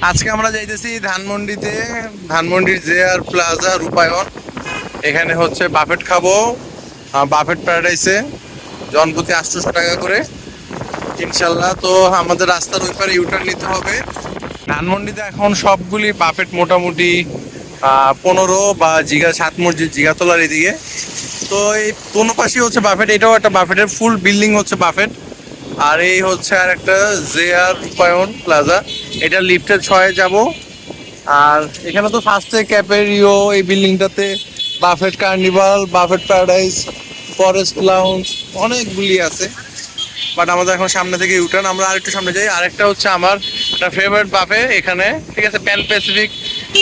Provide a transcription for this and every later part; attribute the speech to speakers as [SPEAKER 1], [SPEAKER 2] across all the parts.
[SPEAKER 1] আজকে আমরা যাইতেছি ধানমন্ডিতে, ধানমন্ডির জেআর প্লাজা রূপায়ণ। এখানে হচ্ছে বাফেট খাবো, বাফেট প্যারাডাইসে জনপ্রতি 800 টাকা করে ইনশাল্লাহ। তো আমাদের রাস্তার ওই পারে ইউটার্ন নিতে হবে। ধানমন্ডিতে এখন সবগুলি বাফেট মোটামুটি 15 বা জিগা 7 মসজিদ জিগাতলার এদিকে। তো এই কোনো পাশেই হচ্ছে বাফেট, এটাও একটা বাফেটের ফুল বিল্ডিং হচ্ছে বাফেট। আর এই হচ্ছে আর একটা জেআর রূপায়ণ প্লাজা, এটা লিফটের 6-এ যাব। আর এখানে তো ফার্স্টে ক্যাপেরিও, এই বিল্ডিংটাতে buffet carnival, buffet paradise, forest lounge অনেকগুলি আছে। বাট আমাদের এখন সামনে থেকে ইউটার্ন, আমরা আরেকটু সামনে যাই। আরেকটা হচ্ছে আমার একটা ফেভারিট বাফে এখানে, ঠিক আছে, প্যান প্যাসিফিক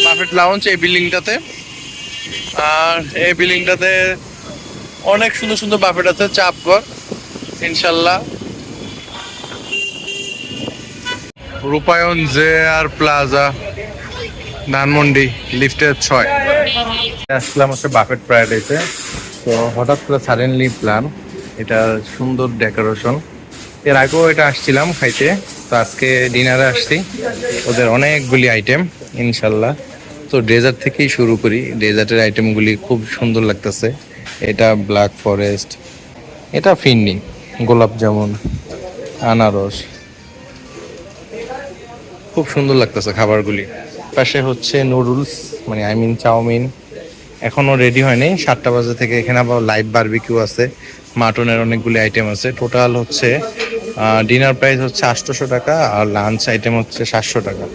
[SPEAKER 1] বাফেট লাউঞ্জ এই বিল্ডিংটাতে। আর এই বিল্ডিংটাতে অনেক সুন্দর সুন্দর বাফেট আছে, চাপঘর ইনশাল্লাহ। রূপায়ণ জেআর প্লাজা ধানমন্ডি, লিফটের 6। আসলাম হচ্ছে বাফেট প্যারাডাইসে। তো হঠাৎ করে সাডেনলি প্ল্যান, এটা সুন্দর ডেকোরেশন। এর আগেও এটা আসছিলাম খাইতে, তো আজকে ডিনারে আসছি। ওদের অনেকগুলি আইটেম ইনশাল্লাহ। তো ডেজার্ট থেকেই শুরু করি, ডেজার্টের আইটেমগুলি খুব সুন্দর লাগতেছে। এটা ব্ল্যাক ফরেস্ট, এটা ফিন্নি, গোলাপ জামুন, আনারস, খুব সুন্দর লাগতেছে খাবারগুলি। পাশে হচ্ছে নুডলস, মানে চাউমিন এখনো রেডি হয়নি, 7টা বাজে থেকে এখানে আবার লাইভ বারবিকিউ আছে, মাটনের অনেকগুলি আইটেম আছে। টোটাল হচ্ছে ডিনার প্রাইস হচ্ছে 800 টাকা, আর লাঞ্চ আইটেম হচ্ছে 700 টাকা।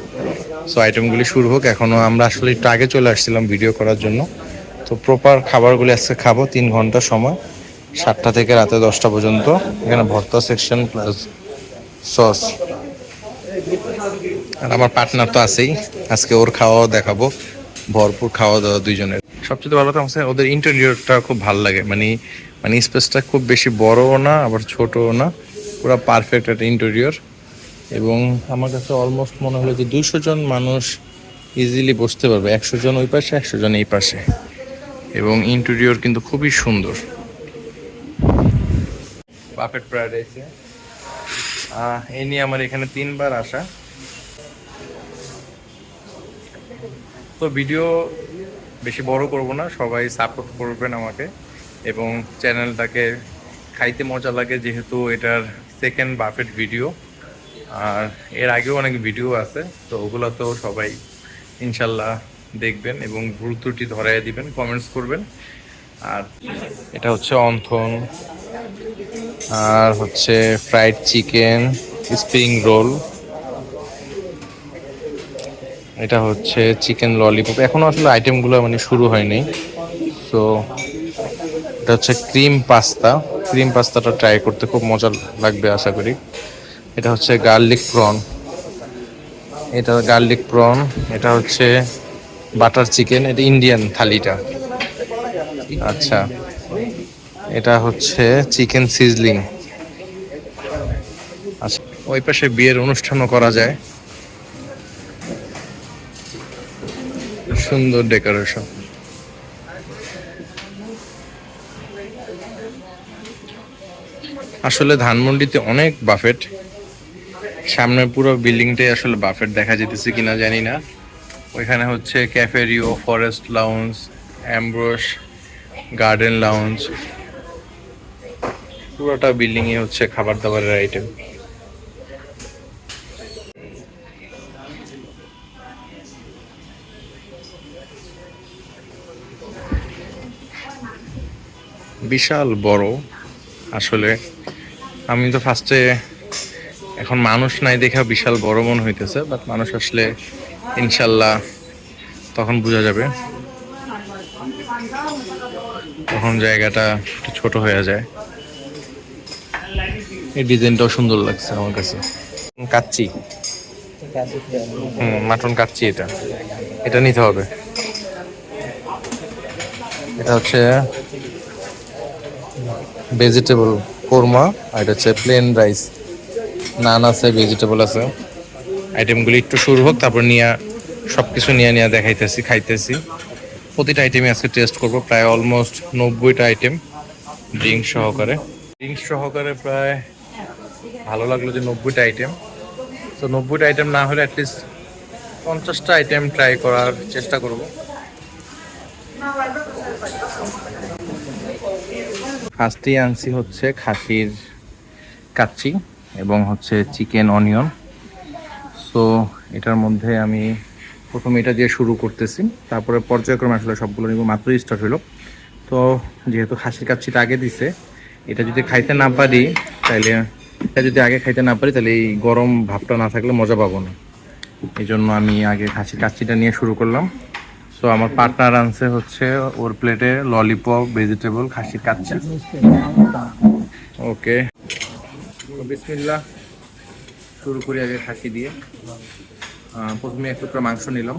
[SPEAKER 1] সো আইটেমগুলি শুরু হোক। এখনো আমরা আসলে একটু আগে চলে আসছিলাম ভিডিও করার জন্য। তো প্রপার খাবারগুলি আজকে খাবো 3 ঘন্টা সময়, 7টা থেকে রাতে 10টা পর্যন্ত। এখানে ভর্তা সেকশন প্লাস সস। আর আমার পার্টনার তো আছেই, আজকে ওর খাওয়াও দেখাবো, ভরপুর খাওয়া দাওয়া দুইজনের। সবচেয়ে ভালো কথা হচ্ছে ওদের ইন্টেরিয়রটা খুব ভালো লাগে, মানে মানে স্পেসটা খুব বেশি বড়ও না আবার ছোটও না, পুরো পারফেক্ট একটা ইন্টেরিয়র। এবং আমার কাছে অলমোস্ট মনে হলো যে 200 জন মানুষ ইজিলি বসতে পারবে, 100 জন ওই পাশে 100 জন এই পাশে। এবং ইন্টেরিয়র কিন্তু খুবই সুন্দর। বাফেট প্যারাডাইসে এই নিয়ে আমার এখানে 3বার আসা। তো ভিডিও বেশি বড় করব না, সবাই সাপোর্ট করবেন আমাকে এবং চ্যানেলটাকে। খাইতে মজা লাগে যেহেতু এটার সেকেন্ড বাফেট ভিডিও, আর এর আগেও অনেক ভিডিও আছে, তো ওগুলোতেও সবাই ইনশাল্লাহ দেখবেন এবং ভুল ত্রুটি ধরাই দিবেন, কমেন্টস করবেন। আর এটা হচ্ছে অন্থন, আর হচ্ছে ফ্রাইড চিকেন, স্প্রিং রোল, এটা হচ্ছে চিকেন ললিপপ। এখনো আসলে আইটেমগুলো মানে শুরু হয়নি। তো এটা হচ্ছে ক্রিম পাস্তা, ক্রিম পাস্তাটা ট্রাই করতে খুব মজা লাগবে আশা করি। এটা হচ্ছে গার্লিক প্রন, এটা গার্লিক প্রন। এটা হচ্ছে বাটার চিকেন, এটা ইন্ডিয়ান থালিটা। আচ্ছা, এটা হচ্ছে চিকেন সিজলিং। আচ্ছা, ওই পাশে বিয়ের অনুষ্ঠানও করা যায়, সুন্দর ডেকোরেশন। আসলে ধানমন্ডিতে অনেক বাফেট, সামনের পুরো বিল্ডিংটাই আসলে বাফেট, দেখা যেতেছে কিনা জানি না। ওইখানে হচ্ছে ক্যাফেরিও, ফরেস্ট লাউঞ্জ, অ্যাম্ব্রোস, গার্ডেন লাউঞ্জ, পুরোটা বিল্ডিংয়ে হচ্ছে খাবার দাবারের আইটেম। বিশাল বড় আসলে। আমি তো ফার্স্টে এখন মানুষ নাই দেখা বিশাল বড় মনে হইতেছে, বাট মানুষ আসলে ইনশাল্লাহ তখন বোঝা যাবে, তখন জায়গাটা একটু ছোট হয়ে যায়। এই ডিজাইনটাও সুন্দর লাগছে আমার কাছে। কাচ্চি, মাটন কাচ্চি, এটা এটা নিতে হবে। এটা হচ্ছে ভেজিটেবল কোরমা, আর এটা হচ্ছে প্লেন রাইস, নান আছে, ভেজিটেবল আছে। আইটেমগুলি একটু শুরু হোক, তারপর নিয়ে সব কিছু নিয়ে দেখাইতেছি, খাইতেছি। প্রতিটা আইটেমই আজকে টেস্ট করবো, প্রায় অলমোস্ট 90টা আইটেম ড্রিঙ্কস সহকারে। ড্রিঙ্কস সহকারে প্রায় ভালো লাগলো যে 90টা আইটেম। তো 90টা আইটেম না হলে অ্যাটলিস্ট 50টা আইটেম ট্রাই করার চেষ্টা করব। ফার্স্টেই আনছি হচ্ছে খাসির কাচ্চি এবং হচ্ছে চিকেন অনিয়ন। সো এটার মধ্যে আমি প্রথমে এটা দিয়ে শুরু করতেছি, তারপরে পর্যায়ক্রমে আসলে সবগুলো নিব, মাত্রই স্টার্ট হলো। তো যেহেতু খাসির কাচ্চিটা আগে দিছে, এটা যদি খাইতে না পারি তাহলে, এটা যদি আগে খাইতে না পারি তাহলে এই গরম ভাবটা না থাকলে মজা পাবো না। এই জন্য আমি আগে খাসির কাচ্চিটা নিয়ে শুরু করলাম। সো আমার পার্টনার আনছে হচ্ছে ওর প্লেটে ললিপপ, ভেজিটেবল, খাসির কাচ্চি। ওকে, বিসমিল্লাহ, শুরু করি আগে খাসি দিয়ে। প্রথমে এক টুকরা মাংস নিলাম।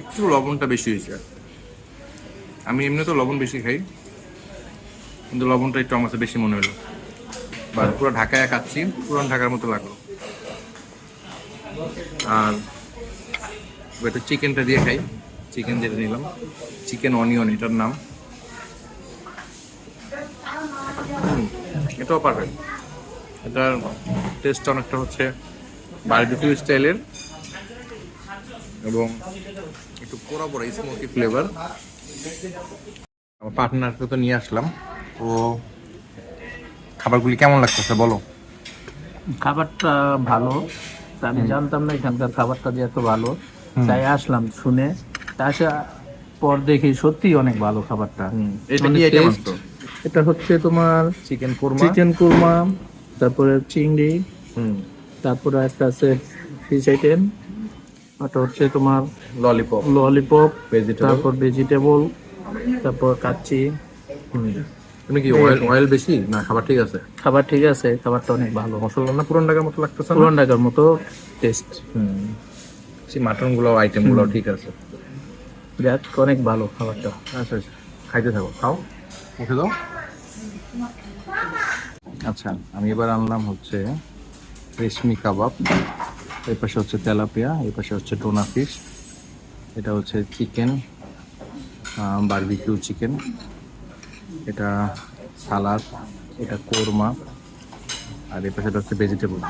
[SPEAKER 1] একটু লবণটা বেশি হয়েছে। আমি এমনি তো লবণ বেশি খাই, কিন্তু লবণটা একটু আমার কাছে বেশি মনে হলো। বা পুরো ঢাকায় খাচ্ছি, পুরান ঢাকার মতো লাগলো। আর একটু চিকেনটা দিয়ে খাই। চিকেন যেটা নিলাম, চিকেন অনিয়ন এটার নাম। এটাও পারফেক্ট। এটার টেস্ট অনেকটা হচ্ছে বারবিকিউ স্টাইলের এবং একটু পোড়া পোড়া স্মোকি ফ্লেভার। আমার পার্টনারকে তো নিয়ে আসলাম, তো খাবারগুলি কেমন লাগতেছে বলো?
[SPEAKER 2] খাবারটা ভালো, তা আমি জানতাম না এখানকার খাবারটা যে এত ভালো, তাই আসলাম শুনে। তা আসা পর দেখি সত্যি অনেক ভালো খাবারটা।
[SPEAKER 1] এটা কি
[SPEAKER 2] অনেক
[SPEAKER 1] আইটেম
[SPEAKER 2] taste।
[SPEAKER 1] আছে?
[SPEAKER 2] এটা হচ্ছে তোমার
[SPEAKER 1] চিকেন কোরমা।
[SPEAKER 2] চিকেন কুরমা, তারপরে চিংড়ি, তারপরে একটা আছে ফিশ আইটেম, ওটা হচ্ছে তোমার
[SPEAKER 1] ললিপপ,
[SPEAKER 2] ললিপপ,
[SPEAKER 1] ভেজিটেবল।
[SPEAKER 2] তারপর ভেজিটেবল, তারপর কাচ্চি।
[SPEAKER 1] তুমি কি অয়েল বেশি না খাবার ঠিক আছে?
[SPEAKER 2] খাবার ঠিক আছে, খাবারটা অনেক ভালো,
[SPEAKER 1] মশলা না পুরান ঢাকার মতো লাগতেছে না?
[SPEAKER 2] পুরান ঢাকার মতো টেস্ট।
[SPEAKER 1] মাটন গুলো, আইটেম গুলো ঠিক আছে।
[SPEAKER 2] যাক, অনেক ভালো খাবারটা।
[SPEAKER 1] আচ্ছা আচ্ছা, খাইতে থাকো, খাও, মুখে দাও। আচ্ছা, আমি এবার আনলাম হচ্ছে রেশমি কাবাব। এই পাশে হচ্ছে তেলাপিয়া, এই পাশে হচ্ছে টোনা ফিশ, এটা হচ্ছে চিকেন বারবিকিউ চিকেন, এটা সালাদ, এটা কোরমা, আর এই পাশে হচ্ছে ভেজিটেবল।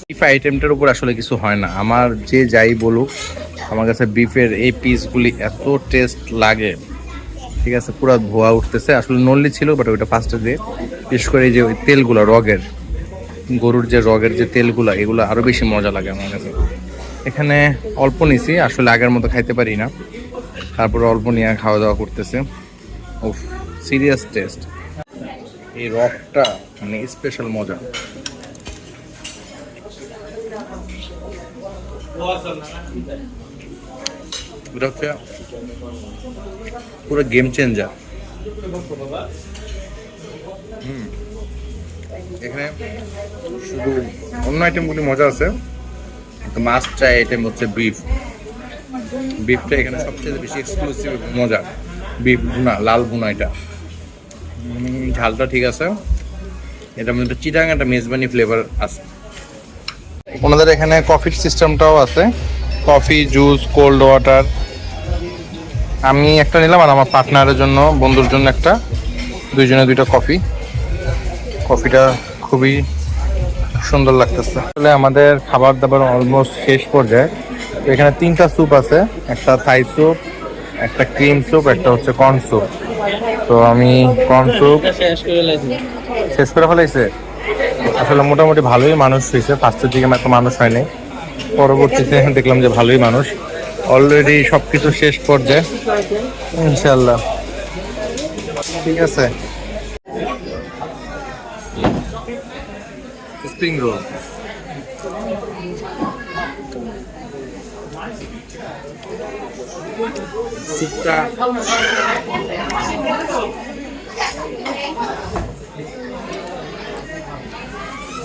[SPEAKER 1] বিফ আইটেমটার উপর আসলে কিছু হয় না, আমার যে যাই বলুক, আমার কাছে বিফের এই পিসগুলি এত টেস্ট লাগে। ঠিক আছে, পুরো ধোয়া উঠতেছে। আসলে নলি ছিল, বাট ওইটা ফার্স্টে দিয়ে, বিশেষ করে এই যে ওই তেলগুলো রগের, গরুর যে রগের যে তেলগুলো, এগুলো আরো বেশি মজা লাগে আমার কাছে। এখানে অল্প নিছি, আসলে আগের মতো খাইতে পারি না, তারপরে অল্প নিয়ে খাওয়া দাওয়া করতেছে। ও সিরিয়াস টেস্ট, এই রকটা মানে স্পেশাল মজা। এটা হচ্ছে পুরো গেম চেঞ্জার। এখানে শুধু অন্য আইটেমগুলি মজা আছে, মাস্ট ট্রাই আইটেম হচ্ছে বিফ। বিফটা এখানে সবচেয়ে বেশি এক্সক্লুসিভ মজা। বিফ ভুনা, লাল ভুনা, এটা ঝালটা ঠিক আছে, এটার মধ্যে চিটাং একটা মেজবানি ফ্লেভার আছে। ওনাদের এখানে কফির সিস্টেমটাও আছে, কফি, জুস, কোল্ড ওয়াটার। আমি একটা নিলাম আর আমার পার্টনারের জন্য, বন্ধুর জন্য একটা, দুইজনে দুইটা কফি। কফিটা খুবই সুন্দর লাগতেছে। আসলে আমাদের খাবার দাবার অলমোস্ট শেষ পর্যায়ে। তো এখানে 3টা স্যুপ আছে, একটা থাই স্যুপ, একটা ক্রিম স্যুপ, একটা হচ্ছে কর্ন স্যুপ। তো আমি কর্ন স্যুপ শেষ করে ফেলাইছে। আসলে মোটামুটি ভালোই মানুষ হয়েছে, ফার্স্টের দিকে এত মানুষ হয়নি, পরবর্তীতে দেখলাম যে ভালোই মানুষ। অলরেডি সবকিছু শেষ পর্যায়ে, ইনশাল্লাহ। ঠিক আছে, স্প্রিং রোল,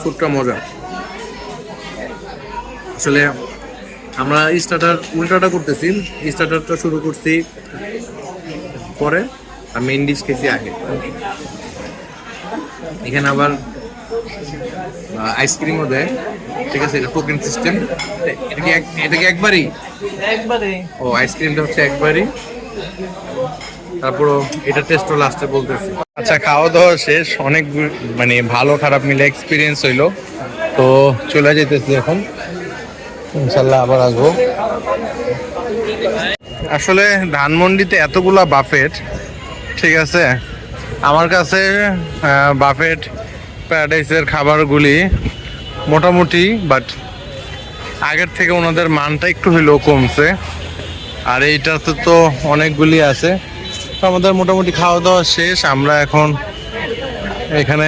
[SPEAKER 1] স্যুপটা মজা। আসলে আমরা স্টার্টার উল্টাটা করতেছি, স্টার্টারটা শুরু করছি পরে আর মেইন ডিশ খেয়েছি আগে। এখানে আবার আইসক্রিমও দেয়, ঠিক আছে, এটা টোকেন সিস্টেম। এটা কি একবারই?
[SPEAKER 2] একবারে
[SPEAKER 1] ও আইসক্রিমটা হচ্ছে একবারই, তারপর এটা টেস্টও লাস্টে বলতেছি। আচ্ছা, খাওয়া দাওয়া শেষ, অনেক মানে ভালো খারাপ মিলে এক্সপিরিয়েন্স হইলো। তো চলে যেতেছি এখন, ইনশাল্লাহ আবার আসবো। আসলে ধানমন্ডিতে এতগুলা বাফেট, ঠিক আছে, আমার কাছে বাফেট প্যারাডাইসের খাবারগুলি মোটামুটি, বাট আগের থেকে ওনাদের মানটা একটু হইলেও কমছে। আর এইটাতে তো অনেকগুলি আছে। তো আমাদের মোটামুটি খাওয়া দাওয়া শেষ, আমরা এখন এখানে